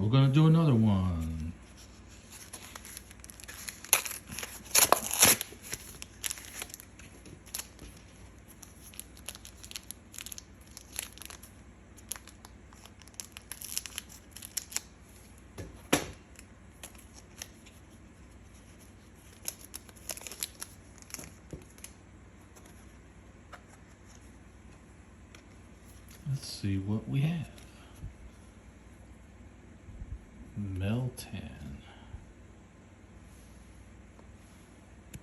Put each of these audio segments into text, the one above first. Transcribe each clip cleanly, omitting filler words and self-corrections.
we're gonna do another one. Let's see what we have. Meltan,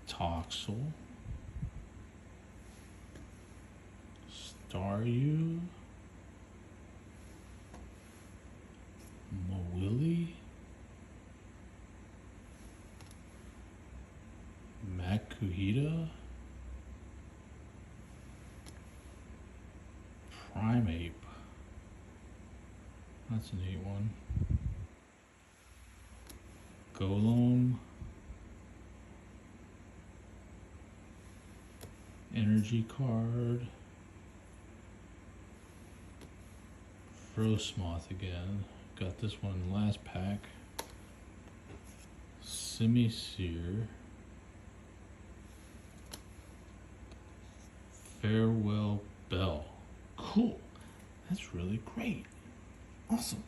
Toxel, Staryu, Mawili, Makuhita, Primeape. That's a neat one. Golem, Energy Card, Frosmoth again. Got this one in the last pack. Simisear, Farewell Bell. Cool. That's really great. Awesome.